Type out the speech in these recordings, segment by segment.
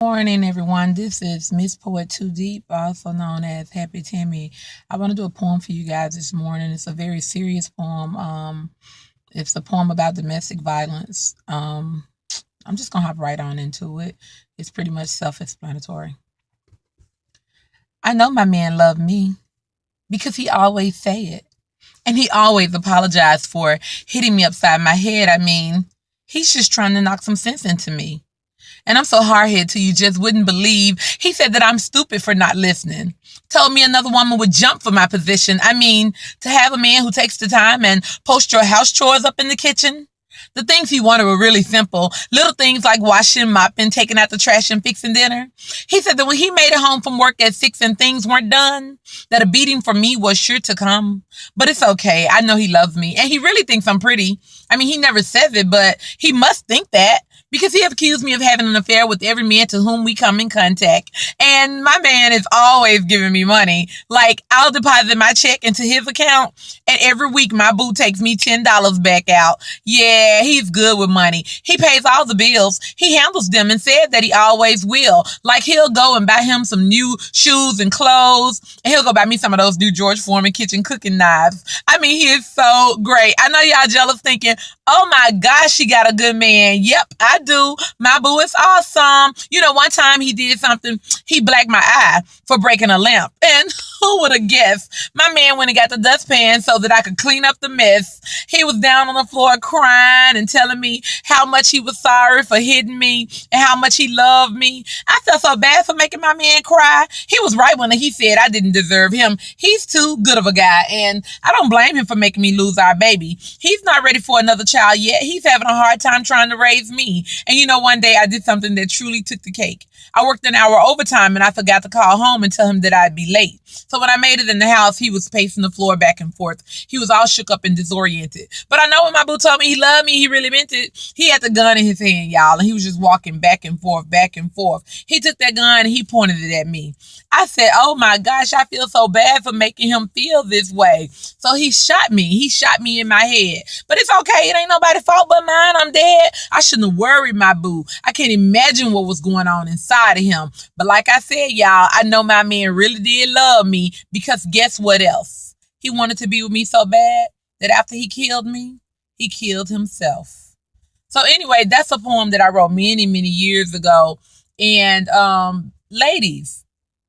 Morning, everyone. This is Miss Poet Too Deep, also known as Happy Tammy. I want to do a poem for you guys this morning. It's a very serious poem. It's a poem about domestic violence. I'm just gonna hop right on into it. It's pretty much self-explanatory. I know my man loved me because he always say it, and he always apologized for hitting me upside my head. I mean, he's just trying to knock some sense into me. And I'm so hard-headed till you just wouldn't believe. He said that I'm stupid for not listening. Told me another woman would jump for my position. I mean, to have a man who takes the time and post your house chores up in the kitchen. The things he wanted were really simple. Little things like washing, mopping, taking out the trash, and fixing dinner. He said that when he made it home from work at 6 and things weren't done, that a beating from me was sure to come. But it's okay. I know he loves me. And he really thinks I'm pretty. I mean, he never says it, but he must think that. Because he accused me of having an affair with every man to whom we come in contact. And my man is always giving me money. Like, I'll deposit my check into his account, and every week my boo takes me $10 back out. Yeah, he's good with money. He pays all the bills. He handles them and said that he always will. Like, he'll go and buy him some new shoes and clothes, and he'll go buy me some of those new George Foreman kitchen cooking knives. I mean, he is so great. I know y'all jealous thinking, oh my gosh, she got a good man. Yep, I do. My boo is awesome. You know, one time he did something. He blacked my eye for breaking a lamp. And who would have guessed? My man went and got the dustpan so that I could clean up the mess. He was down on the floor crying and telling me how much he was sorry for hitting me and how much he loved me. I felt so bad for making my man cry. He was right when he said I didn't deserve him. He's too good of a guy, and I don't blame him for making me lose our baby. He's not ready for another child yet. He's having a hard time trying to raise me. And you know, one day I did something that truly took the cake. I worked an hour overtime and I forgot to call home and tell him that I'd be late. So when I made it in the house, he was pacing the floor back and forth. He was all shook up and disoriented. But I know when my boo told me he loved me, he really meant it. He had the gun in his hand, y'all, and he was just walking back and forth, back and forth. He took that gun and he pointed it at me. I said, oh my gosh, I feel so bad for making him feel this way. So he shot me. He shot me in my head. But it's okay. It ain't nobody's fault but mine. I'm dead. I shouldn't have worried my boo. I can't imagine what was going on inside of him. But like I said, y'all, I know my man really did love me because guess what else? He wanted to be with me so bad that after he killed me, he killed himself. So anyway, that's a poem that I wrote many, many years ago. And ladies,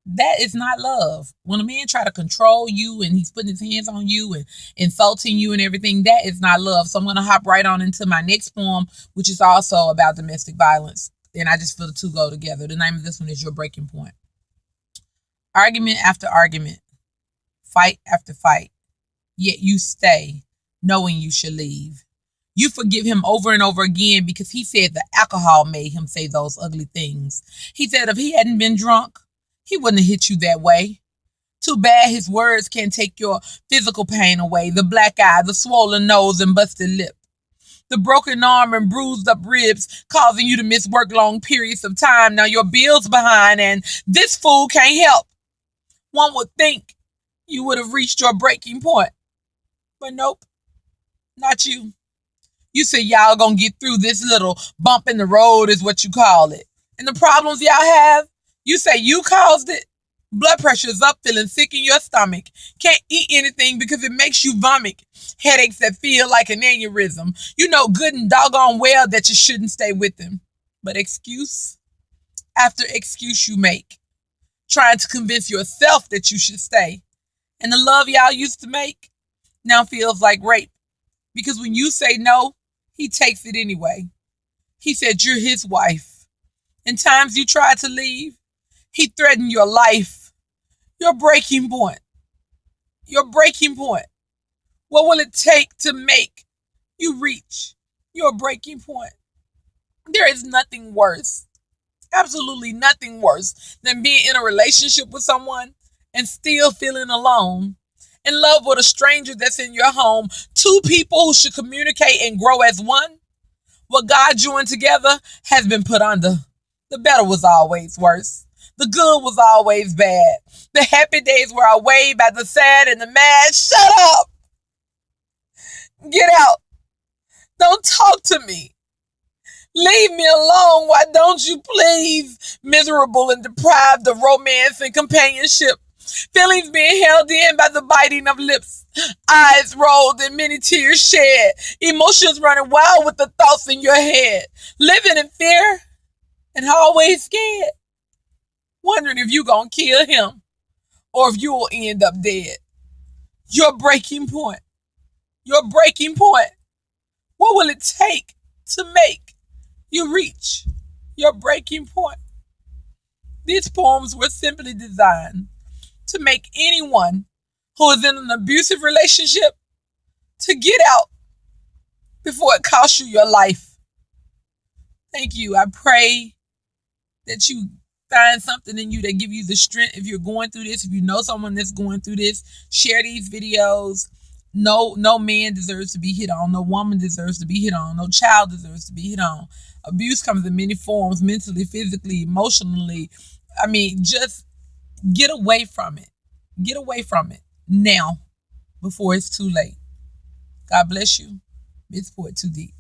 that is not love. When a man try to control you and he's putting his hands on you and insulting you and everything, that is not love. So I'm going to hop right on into my next poem, which is also about domestic violence. And I just feel the two go together. The name of this one is Your Breaking Point. Argument after argument, fight after fight, yet you stay knowing you should leave. You forgive him over and over again because he said the alcohol made him say those ugly things. He said if he hadn't been drunk, he wouldn't have hit you that way. Too bad his words can't take your physical pain away. The black eye, the swollen nose and busted lip. The broken arm and bruised up ribs causing you to miss work long periods of time. Now your bill's behind and this fool can't help. One would think you would have reached your breaking point. But nope, not you. You said y'all gonna get through this little bump in the road is what you call it. And the problems y'all have, you say you caused it. Blood pressure is up, feeling sick in your stomach. Can't eat anything because it makes you vomit. Headaches that feel like an aneurysm. You know good and doggone well that you shouldn't stay with him. But excuse after excuse you make. Trying to convince yourself that you should stay. And the love y'all used to make now feels like rape. Because when you say no, he takes it anyway. He said you're his wife. In times you tried to leave, he threatened your life. Your breaking point. Your breaking point. What will it take to make you reach your breaking point? There is nothing worse, absolutely nothing worse than being in a relationship with someone and still feeling alone. In love with a stranger that's in your home. Two people who should communicate and grow as one. What God joined together has been put under. The better was always worse. The good was always bad. The happy days were outweighed by the sad and the mad. Shut up! Get out! Don't talk to me! Leave me alone. Why don't you please? Miserable and deprived of romance and companionship. Feelings being held in by the biting of lips. Eyes rolled and many tears shed. Emotions running wild with the thoughts in your head. Living in fear and always scared. Wondering if you gonna kill him or if you will end up dead. Your breaking point. Your breaking point. What will it take to make you reach your breaking point? These poems were simply designed to make anyone who is in an abusive relationship to get out before it costs you your life. Thank you. I pray that you find something in you that give you the strength if you're going through this. If you know someone that's going through this, share these videos. No man deserves to be hit on. No woman deserves to be hit on. No child deserves to be hit on. Abuse comes in many forms, mentally, physically, emotionally. I mean, just get away from it. Get away from it now before it's too late. God bless you. Miss Poet Too Deep.